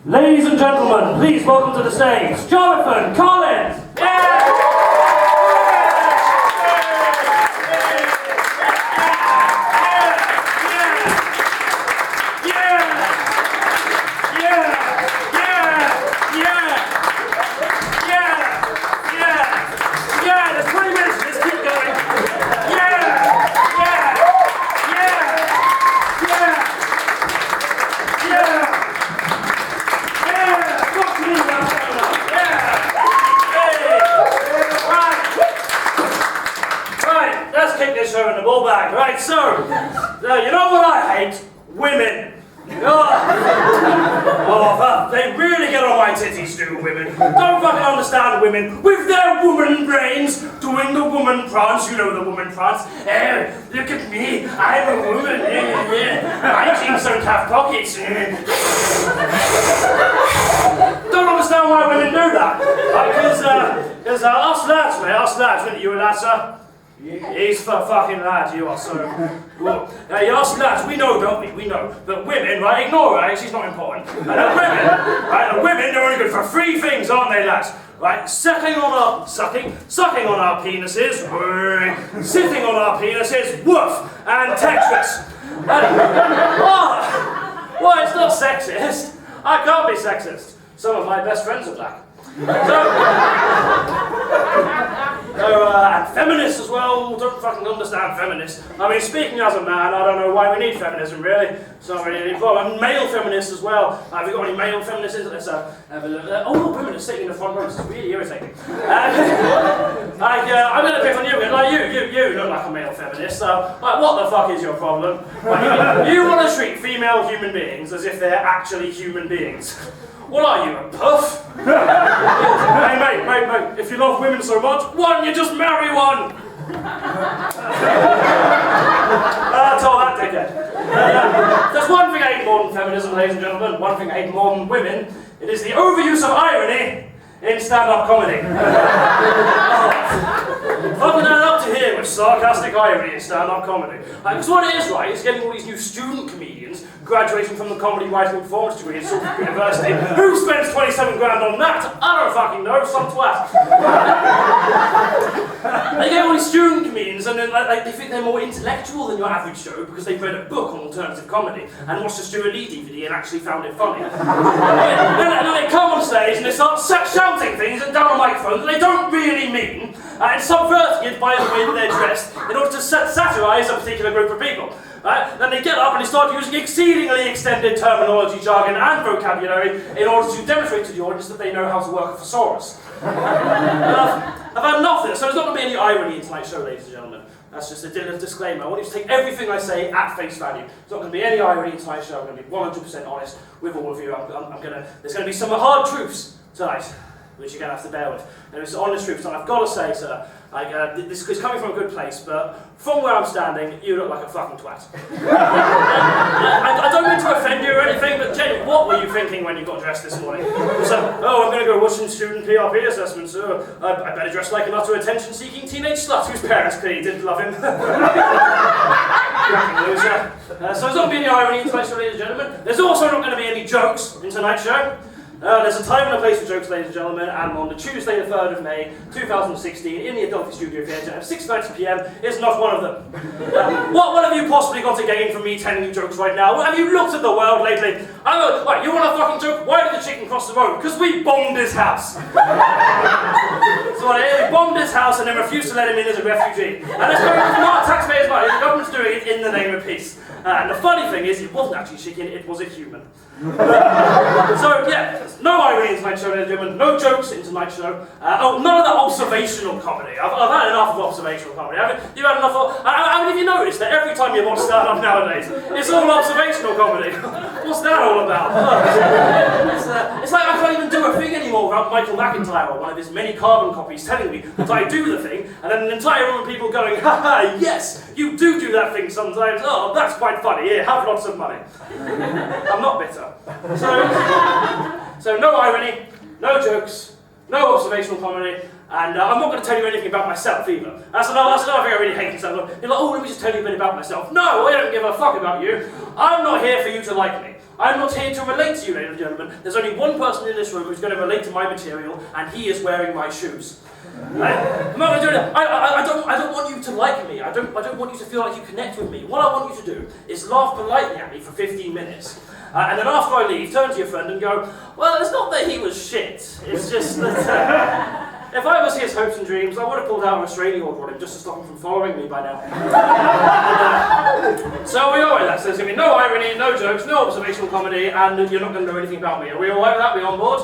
Ladies and gentlemen, please welcome to the stage, Jonathan Collins! Yeah! Right, so, you know what I hate? Women. They really get on my titties, do women. Don't fucking understand women with their woman brains doing the woman prance. You know the woman prance. Look at me, I'm a woman. My jeans don't have pockets. Don't understand why women do that. Because us lads, mate, us lads, when you a lad, sir? He's fucking lad, you are so cool. You ask lads, we know, don't we? We know that women, right, ignore her, she's not important. And the women, they're only good for three things, aren't they, lads? Right, sucking on our penises, sitting on our penises, woof, and Tetris. Well, it's not sexist. I can't be sexist. Some of my best friends are black. And feminists as well, don't fucking understand feminists. I mean, speaking as a man, I don't know why we need feminism, really. It's not really important. And male feminists as well. Have you got any male feminists? Let's have a look. Oh, women are sitting in the front row. This is really irritating. I'm going to pick on you. Like, you look like a male feminist. So, like, what the fuck is your problem? You want to treat female human beings as if they're actually human beings. What are you, a puff? Hey, mate, if you love women so much, why don't you just marry one? That's all that, dickhead. There's one thing I hate more than feminism, ladies and gentlemen, one thing I hate more than women, it is the overuse of irony in stand-up comedy. Fucking that up to here with sarcastic irony in stand-up comedy. Because what it is, right, is getting all these new student comedians graduating from the comedy writing and performance degree at Suffolk University. Who spends 27 grand on that? I don't fucking know, some twat. They get all these student comedians and then they think they're more intellectual than your average show because they've read a book on alternative comedy and watched a Stuart Lee DVD and actually found it funny. And then they come on stage and they start shouting things and down a microphone that they don't really mean and subverting it by the way that they're dressed in order to satirise a particular group of people. Right? Then they get up and they start using exceedingly extended terminology, jargon and vocabulary in order to demonstrate to the audience that they know how to work a thesaurus. I've had nothing, so there's not going to be any irony in tonight's show, ladies and gentlemen. That's just a disclaimer. I want you to take everything I say at face value. There's not going to be any irony in tonight's show. I'm going to be 100% honest with all of you. There's going to be some hard truths tonight, which you're going to have to bear with. And it's honest truths, and I've got to say, sir, this is coming from a good place, but from where I'm standing, you look like a fucking twat. I don't mean to offend you or anything, but Jenny, what were you thinking when you got dressed this morning? So, I'm going to go watch some student PRP assessments, so I better dress like an utter attention-seeking teenage slut whose parents clearly didn't love him. Loser. So there's not going to be any irony in tonight's show, ladies and gentlemen. There's also not going to be any jokes in tonight's show. There's a time and a place for jokes, ladies and gentlemen, and on the Tuesday, the 3rd of May, 2016, in the Adelphi Studio Theatre at 6:30 p.m. is not one of them. What have you possibly got to gain from me telling you jokes right now? Have you looked at the world lately? Right, you want a fucking joke? Why did the chicken cross the road? Because we bombed his house. So we bombed his house and then refused to let him in as a refugee. And it's going from our taxpayers' money. The government's doing it in the name of peace. And the funny thing is, it wasn't actually chicken, it was a human. So yeah, no irony in tonight's show, ladies and gentlemen, no jokes in tonight's show. None of that observational comedy. I've had enough of observational comedy. You've had enough of... I mean, have you noticed that every time you watch stand-up nowadays, it's all observational comedy? What's that all about? It's like I can't even do a thing anymore without Michael McIntyre or one of his many carbon copies telling me that I do the thing, and then an entire room of people going, haha, yes, you do that thing sometimes. Oh, that's quite funny. Here, have lots of money. I'm not bitter. So no irony, no jokes, no observational comedy, and I'm not going to tell you anything about myself either. That's another thing I really hate. You're like, oh, let me just tell you a bit about myself. No, I don't give a fuck about you. I'm not here for you to like me. I'm not here to relate to you, ladies and gentlemen. There's only one person in this room who's going to relate to my material, and he is wearing my shoes. I'm not going to do it. I don't want you to like me. I don't want you to feel like you connect with me. What I want you to do is laugh politely at me for 15 minutes. And then after I leave, turn to your friend and go, well, it's not that he was shit. It's just that if I was his hopes and dreams, I would have pulled out a restraining order on him just to stop him from following me by now. So we all right with that. So there's going to be no irony, no jokes, no observational comedy, and you're not going to know anything about me. Are we all right with that? Are we on board?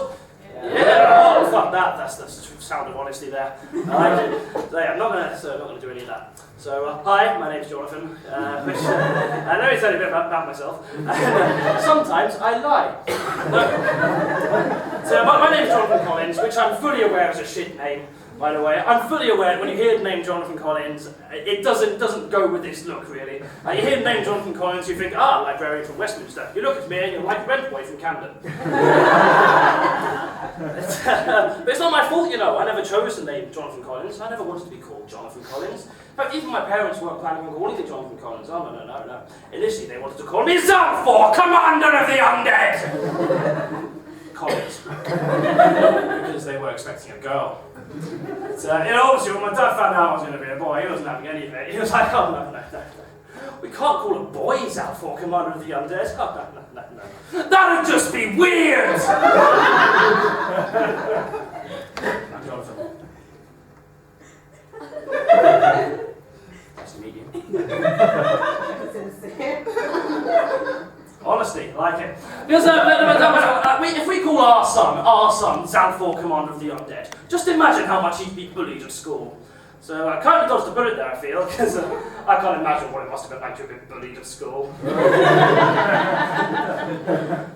Yeah. Oh, fuck that. That's the sound of honesty there. I like it. So yeah, I'm not going to do any of that. So hi, my name's Jonathan. Let me tell you a bit about myself. Sometimes I lie. So my name's Jonathan Collins, which I'm fully aware is a shit name, by the way. I'm fully aware when you hear the name Jonathan Collins, it doesn't go with this look really. You hear the name Jonathan Collins, you think, librarian from Westminster. You look at me and you're like a rent boy from Camden. But it's not my fault, you know. I never chose the name Jonathan Collins. I never wanted to be called Jonathan Collins. In fact, even my parents weren't planning on calling me Jonathan Collins. Oh, no. Initially, they wanted to call me Zalfor, Commander of the Undead! Collins. Because they were expecting a girl. But, obviously, when my dad found out I was going to be a boy, he wasn't having any of it. He was like, oh, no. We can't call a boy Zalfor, Commander of the Undead. Oh, no. That'd just be weird! I'm Jonathan. Nice to meet you. Honesty, like it. Because if we call our son Zalfor, Commander of the Undead, just imagine how much he'd be bullied at school. So I kind of dodged a bullet there, I feel, because I can't imagine what it must have been like to have been bullied at school.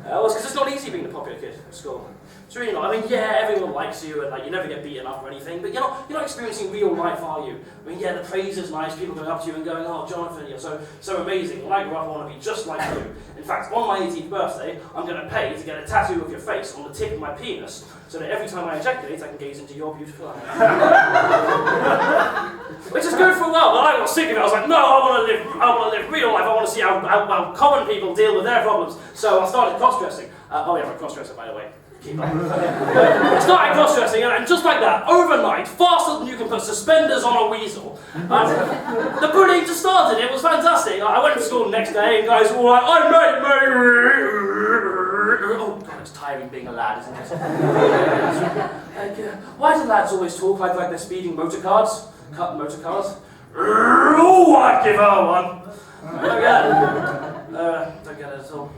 Well, because it's not easy being the popular kid at school. It's really not. I mean, yeah, everyone likes you, and you never get beaten up or anything, but you're not experiencing real life, are you? I mean, yeah, the praise is nice, people going up to you and going, oh, Jonathan, you're so amazing. When I grow up, I want to be just like you. In fact, on my 18th birthday, I'm going to pay to get a tattoo of your face on the tip of my penis, so that every time I ejaculate, I can gaze into your beautiful eyes. Which is good for a while, but I got sick of it. I was like, no, I want to live real life. I want to see how common people deal with their problems. So I started cross-dressing. I'm a cross-dresser, by the way. Keep on. I started cross-dressing, and just like that, overnight, faster than you can put suspenders on a weasel, the bullying just started. It was fantastic. I went to school the next day, and guys were all like, oh, mate. Oh, God, it's tiring being a lad, isn't it? Why do lads always talk like they're speeding motor cars? Cut motor cars? Oh, I'd give her one. Don't get it. Don't get it at all.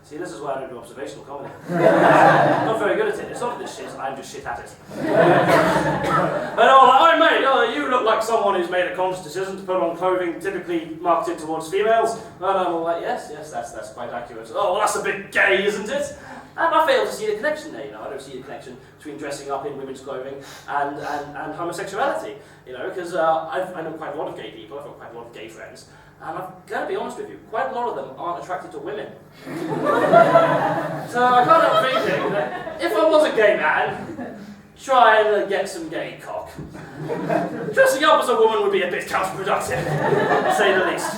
See, this is why I don't do observational comedy. I'm not very good at it. It's not this shit, I'm just shit at it. But all like, oh mate, you look like someone who's made a conscious decision to put on clothing typically marketed towards females. And I'm all like, yes, that's quite accurate. Oh, well, that's a bit gay, isn't it? And I fail to see the connection there, I don't see the connection between dressing up in women's clothing and homosexuality, because I know quite a lot of gay people, I've got quite a lot of gay friends, and I'm going to be honest with you, quite a lot of them aren't attracted to women. So I can't help thinking that if I was a gay man, try and get some gay cock. Dressing up as a woman would be a bit counterproductive, to say the least.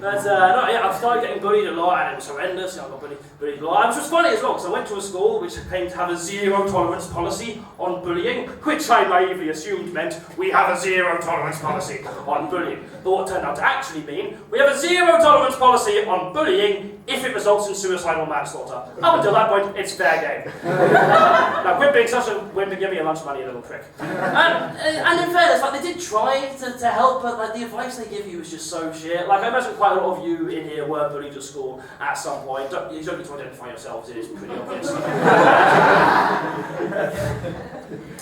But no, yeah, I started getting bullied a lot, and it was horrendous. I got bullied a lot. Which was funny as well, because I went to a school which claimed to have a zero tolerance policy on bullying, which I naively assumed meant we have a zero tolerance policy on bullying. But what turned out to actually mean we have a zero tolerance policy on bullying if it results in suicidal manslaughter. Up until that point, it's fair game. Now, quit being such a wimp and give me your lunch money, you little prick. And in fairness, like, they did try to help, but like, the advice they give you is just so shit. Like, I imagine quite a lot of you in here were bullied at school at some point. You don't need to identify yourselves, it is pretty obvious.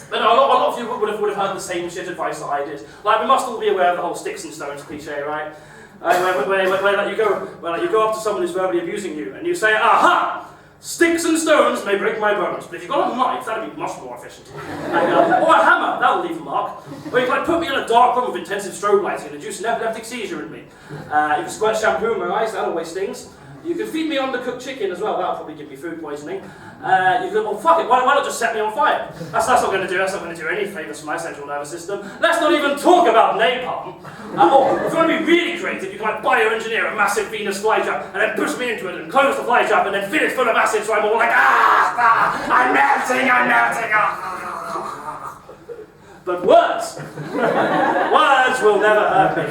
But no, a lot of you would have heard the same shit advice that I did. Like, we must all be aware of the whole sticks and stones cliche, right? Where you go up to someone who's verbally abusing you, and you say, aha! Sticks and stones may break my bones, but if you've got a knife, that'd be much more efficient. Or a hammer, that'll leave a mark. Or you can put me in a dark room with intensive strobe lighting and induce an epileptic seizure in me. You can squirt shampoo in my eyes, that always stings. You can feed me undercooked chicken as well, that'll probably give me food poisoning. You can, well fuck it, why not just set me on fire? That's not going to do, any favours for my central nervous system. Let's not even talk about napalm. Or, if you want to be really creative, you can bioengineer a massive Venus flytrap and then push me into it and close the flytrap and then fill it full of acid so I'm all like, I'm melting, But words will never hurt me.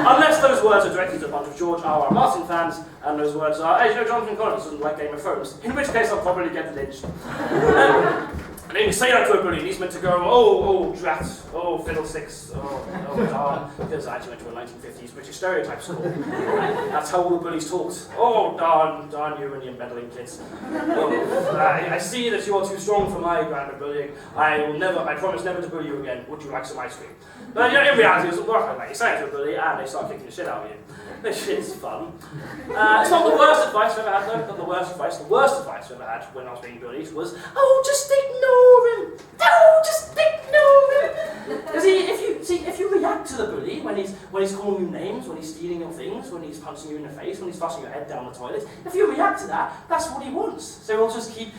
Unless those words are directed to a bunch of George R.R. Martin fans, and those words are, hey, you know, Jonathan Collins doesn't like Game of Thrones, in which case I'll probably get lynched. And then you say that to a bully, and he's meant to go, oh, drat, oh, fiddlesticks, oh, darn, because I actually went to a 1950s British stereotype school. That's how all the bullies talked. Oh, darn you and your meddling kids. Oh, I see that you are too strong for my brand of bullying. I promise never to bully you again. Would you like some ice cream? But you know, in reality, it doesn't work like that. You say it to a bully, and they start kicking the shit out of you. This shit's fun. It's not the worst advice I've ever had, though. Not the worst advice. The worst advice I've ever had when I was being bullied was, oh, just ignore him. Oh, just ignore him. Because if you react to the bully when he's calling you names, when he's stealing your things, when he's punching you in the face, when he's flushing your head down the toilet, if you react to that, that's what he wants. So he'll just keep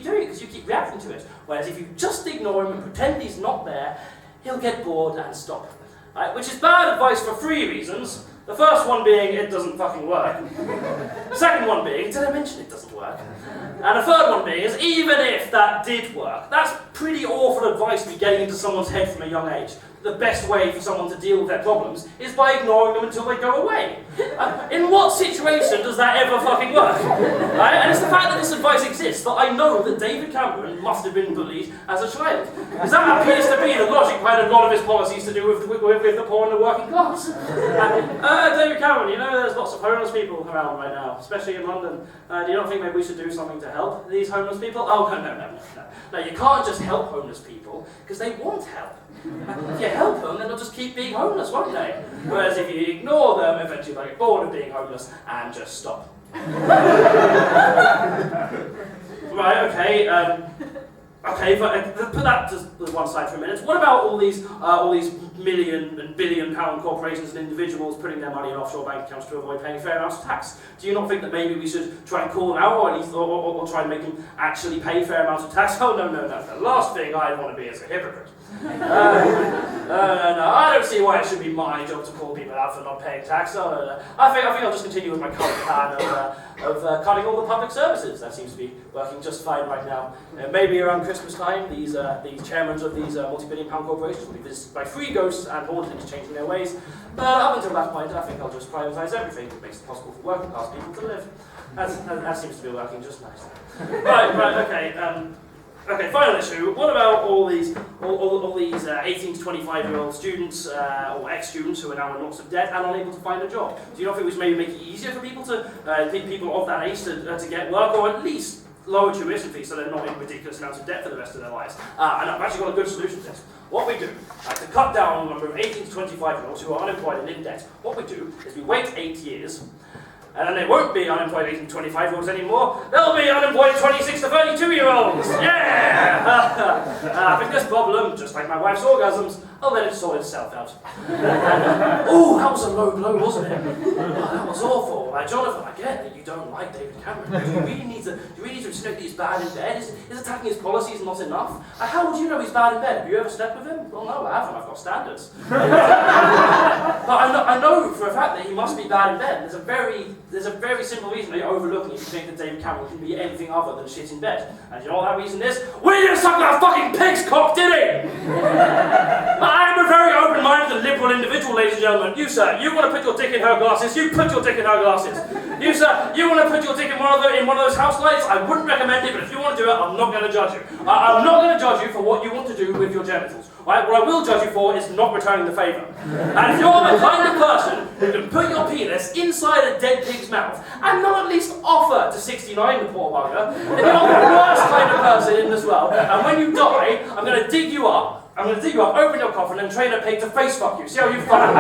doing it because you keep reacting to it. Whereas if you just ignore him and pretend he's not there, he'll get bored and stop. Right? Which is bad advice for 3 reasons. The first one being, it doesn't fucking work. The second one being, did I mention it doesn't work? And the third one being is, even if that did work, that's pretty awful advice to be getting into someone's head from a young age. The best way for someone to deal with their problems is by ignoring them until they go away. In what situation does that ever fucking work? Right? And it's the fact that this advice exists that I know that David Cameron must have been bullied as a child. Because that appears to be the logic behind a lot of his policies to do with the poor and the working class. David Cameron, you know there's lots of homeless people around right now, especially in London. Do you not think maybe we should do something to help these homeless people? Oh, no. No, you can't just help homeless people, because they want help. If you help them, then they'll just keep being homeless, won't they? Whereas if you ignore them, eventually they'll get bored of being homeless and just stop. Right, okay, but put that to one side for a minute. What about all these million and billion pound corporations and individuals putting their money in offshore bank accounts to avoid paying fair amounts of tax? Do you not think that maybe we should try and call them out, or at least or try and make them actually pay fair amounts of tax? Oh, no. The last thing I want to be is a hypocrite. No, I don't see why it should be my job to call people out for not paying tax. No. I think I'll just continue with my current plan of cutting all the public services. That seems to be working just fine right now. Maybe around Christmas time, these chairmen of these multi-billion-pound corporations will be visited by free ghosts and hauntings changing their ways. But up until that point, I think I'll just privatise everything that makes it possible for working class people to live. That seems to be working just nicely. Right, okay. Okay, final issue. What about all these 18 to 25-year-old students or ex-students who are now in lots of debt and unable to find a job? Do you not think we should maybe make it easier for people of that age to get work, or at least lower tuition fees so they're not in ridiculous amounts of debt for the rest of their lives? And I've actually got a good solution to this. What we do, to cut down on the number of 18 to 25-year-olds who are unemployed and in debt, what we do is we wait 8 years. And then there won't be unemployed 18 to 25-year-olds anymore. There'll be unemployed 26 to 32-year-olds. Yeah! I think this problem, just like my wife's orgasms, I'll let it sort itself out. Oh, that was a low blow, wasn't it? Oh, that was awful. Jonathan, I get that you don't like David Cameron. Do you really need to insinuate that he's bad in bed? Is attacking his policies not enough? How would you know he's bad in bed? Have you ever slept with him? Well, no, I haven't. I've got standards. But I know for a fact that he must be bad in bed. There's a very simple reason that you're overlooking if you think that David Cameron can be anything other than shit in bed. And you know what that reason is? We didn't suck that fucking pig's cock, did he? I'm a very open-minded and liberal individual, ladies and gentlemen. You, sir, you want to put your dick in her glasses, you put your dick in her glasses. You, sir, you want to put your dick in one of those house lights, I wouldn't recommend it, but if you want to do it, I'm not going to judge you. I'm not going to judge you for what you want to do with your genitals. Right? What I will judge you for is not returning the favour. And if you're the kind of person who can put your penis inside a dead pig's mouth and not at least offer to 69 the poor bugger, then you're the worst kind of person in this world. And when you die, I'm going to dig you up. Open your coffin, and train a pig to face fuck you. See how you find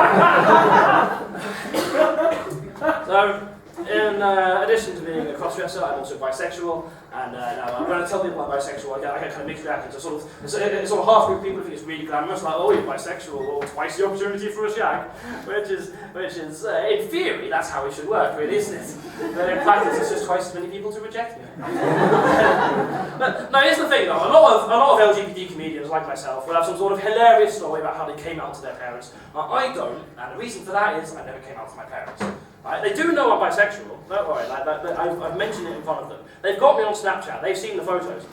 it? So, in addition to being a cross-dresser, I'm also bisexual, and now when I tell people I'm bisexual, I get kind of mixed reactions. It's sort of half group people think it's really glamorous, like, oh, you're bisexual, or twice the opportunity for a shag, which is in theory, that's how it should work, really, isn't it? But in practice, it's just twice as many people to reject me. But now, here's the thing, though. A lot of LGBT comedians, like myself, will have some sort of hilarious story about how they came out to their parents. I don't, and the reason for that is I never came out to my parents. Right? They do know I'm bisexual, don't worry, I've mentioned it in front of them. They've got me on Snapchat, they've seen the photos.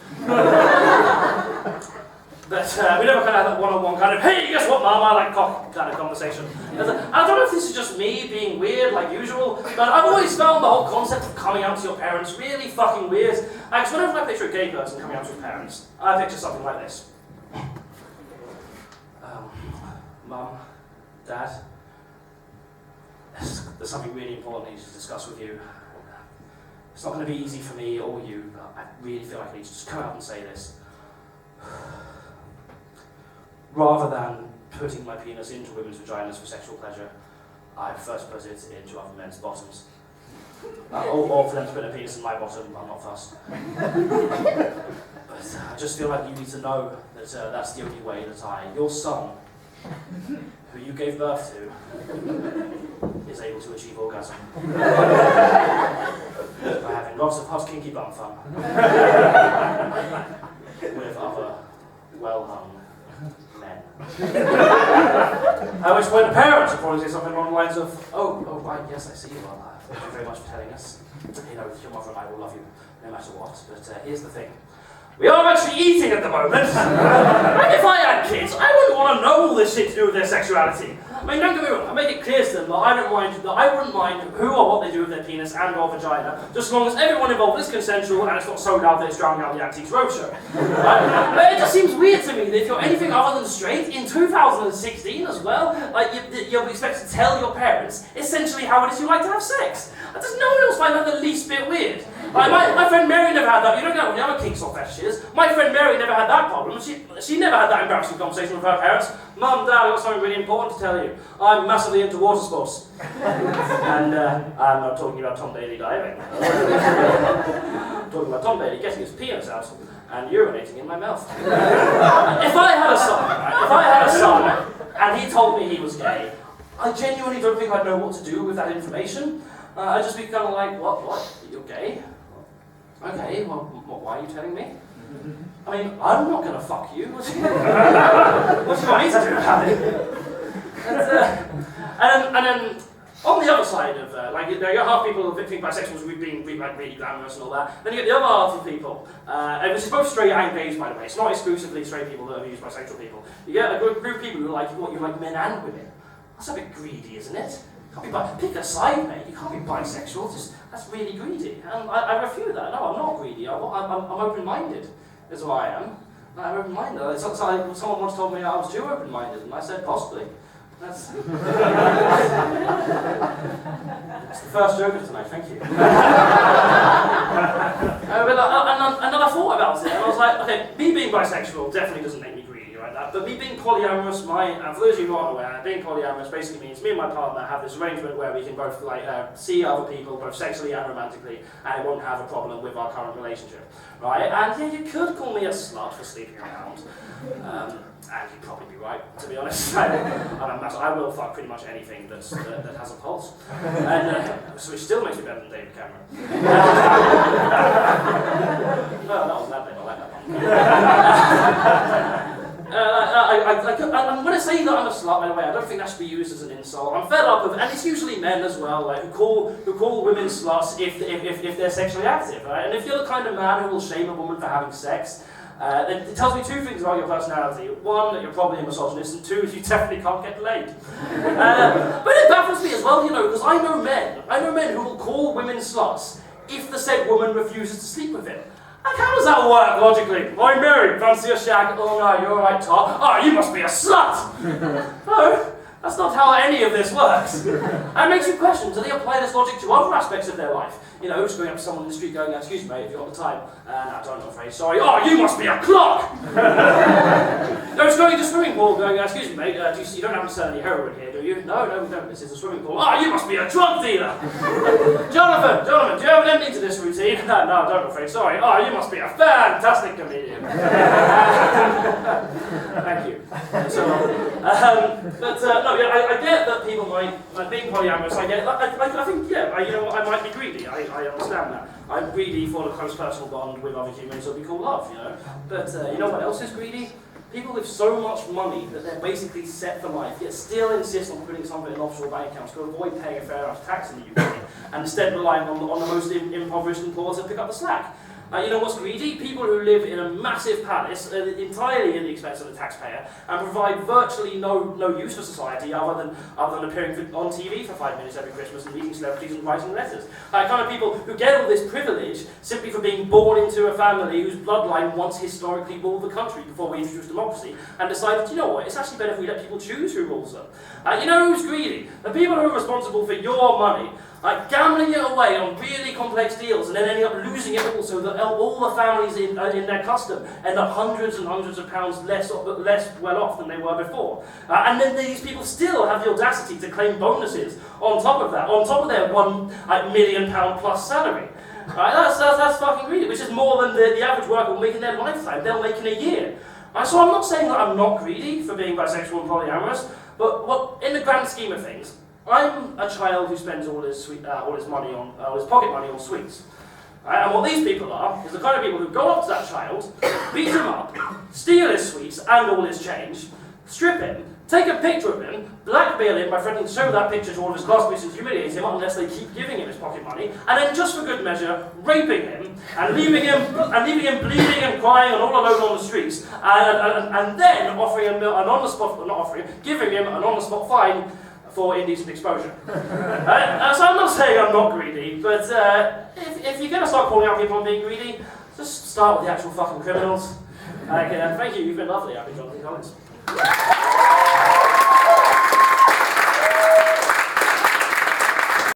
But we never kind of had that one-on-one kind of, hey, guess what, Mum, I like cock kind of conversation. I don't know if this is just me being weird like usual, but I've always found the whole concept of coming out to your parents really fucking weird. Because whenever I picture a gay person coming out to his parents, I picture something like this. Mum, Dad, there's something really important I need to discuss with you. It's not going to be easy for me or you, but I really feel like I need to just come out and say this. Rather than putting my penis into women's vaginas for sexual pleasure, I first put it into other men's bottoms. Or for them to put a penis in my bottom, I'm not fussed. But I just feel like you need to know that that's the only way that your son, who you gave birth to, is able to achieve orgasm. By having lots of hot kinky bum fun. With other well-hung men. At which point the parents will probably say something along the lines of, oh right, yes, I see you are. Thank you very much for telling us. You know, your mother and I will love you no matter what, but here's the thing. We are actually eating at the moment. And if I had kids, I wouldn't want to know all this shit to do with their sexuality. I mean, don't get me wrong, I make it clear to them that I wouldn't mind who or what they do with their penis and or vagina, just as long as everyone involved is consensual and it's not so loud that it's drowning out the Antiques Roadshow. Right? But it just seems weird to me that if you're anything other than straight, in 2016 as well, like you're expected to tell your parents essentially how it is you like to have sex. Does no one else find that the least bit weird? Like my friend Mary never had that. You don't know when you have a kinks or fetishes. My friend Mary never had that problem. She never had that embarrassing conversation with her parents. Mum, Dad, I've got something really important to tell you. I'm massively into water sports. And I'm not talking about Tom Daly diving. I'm talking about Tom Daly getting his penis out and urinating in my mouth. If I had a son, and he told me he was gay, I genuinely don't think I'd know what to do with that information. I'd just be kind of like, what? You're gay? Okay, well, why are you telling me? I mean, I'm not going to fuck you. What do you want me to do about it? And then, on the other side of, you got half people who think bisexuals are being really glamorous and all that. Then you get the other half of people, which is both straight and gays, by the way. It's not exclusively straight people that abuse bisexual people. You get a group of people who like men and women. That's a bit greedy, isn't it? Pick a side, mate. You can't be bisexual. That's really greedy. And I refute that. No, I'm not greedy. I'm open-minded, is what I am. I'm open-minded. Someone once told me I was too open-minded, and I said possibly. That's the first joke of tonight. Thank you. And I thought about it, and I was like, okay, me being bisexual definitely doesn't make me greedy. greedy, right? But me being polyamorous, for those of you who aren't aware, being polyamorous basically means me and my partner have this arrangement where we can both see other people, both sexually and romantically, and it won't have a problem with our current relationship, right? And yeah, you could call me a slut for sleeping around. And you'd probably be right, to be honest. I will fuck pretty much anything that has a pulse. And so it still makes me better than David Cameron. No, that was that bit, I like that one. I'm going to say that I'm a slut, by the way. I don't think that should be used as an insult. I'm fed up with, and it's usually men as well, like, who call women sluts if they're sexually active, right? And if you're the kind of man who will shame a woman for having sex, it tells me two things about your personality. One, that you're probably a misogynist, and two, you definitely can't get laid. But it baffles me as well, you know, because I know men who will call women sluts if the said woman refuses to sleep with him. Like, how does that work logically? I'm married, fancy a shag. Oh no, you're alright, Tom. Oh, you must be a slut! No. That's not how any of this works. And it makes you question, do they apply this logic to other aspects of their life? You know, just going up to someone in the street going, excuse me, mate, if you've got the time. No, I don't, I'm afraid. Sorry. Oh, you must be a clock! No, it's going to the swimming pool going, excuse me, mate, you don't have to sell any heroin here, do you? No, we don't. This is a swimming pool. Oh, you must be a drug dealer! Jonathan, do you have an ending to this routine? No, I don't, I'm afraid. Sorry. Oh, you must be a fantastic comedian. Thank you. No, yeah, I get that people might, like being polyamorous, I get, I think, yeah, I might be greedy, I understand that. I'm greedy for the close personal bond with other humans that we call love, you know. But you know what else is greedy? People with so much money that they're basically set for life, yet still insist on putting something in offshore bank accounts to avoid paying a fair amount of tax in the UK, and instead relying on the most impoverished and poor to pick up the slack. You know what's greedy? People who live in a massive palace, entirely at the expense of the taxpayer, and provide virtually no use for society other than appearing on TV for 5 minutes every Christmas and meeting celebrities and writing letters. Kind of people who get all this privilege simply for being born into a family whose bloodline once historically ruled the country before we introduced democracy, and decided, you know what, it's actually better if we let people choose who rules them. You know who's greedy? The people who are responsible for your money. Like gambling it away on really complex deals and then ending up losing it all, so that all the families in their custom end up hundreds and hundreds of pounds less well off than they were before. And then these people still have the audacity to claim bonuses on top of that, on top of their £1 million plus salary. Right? That's fucking greedy, which is more than the average worker will make in their lifetime. They'll make in a year. So I'm not saying that I'm not greedy for being bisexual and polyamorous, but in the grand scheme of things, I'm a child who spends all his pocket money on sweets. Right? And what these people are is the kind of people who go up to that child, beat him up, steal his sweets and all his change, strip him, take a picture of him, blackmail him by threatening to show that picture to all of his classmates and humiliate him unless they keep giving him his pocket money, and then just for good measure, raping him and leaving him bleeding and crying and all alone on the streets, and then offering him giving him an on-the-spot fine for indecent exposure. So I'm not saying I'm not greedy, but if you're going to start calling out people on being greedy, just start with the actual fucking criminals. Thank you, you've been lovely. I've been Jonathan Collins.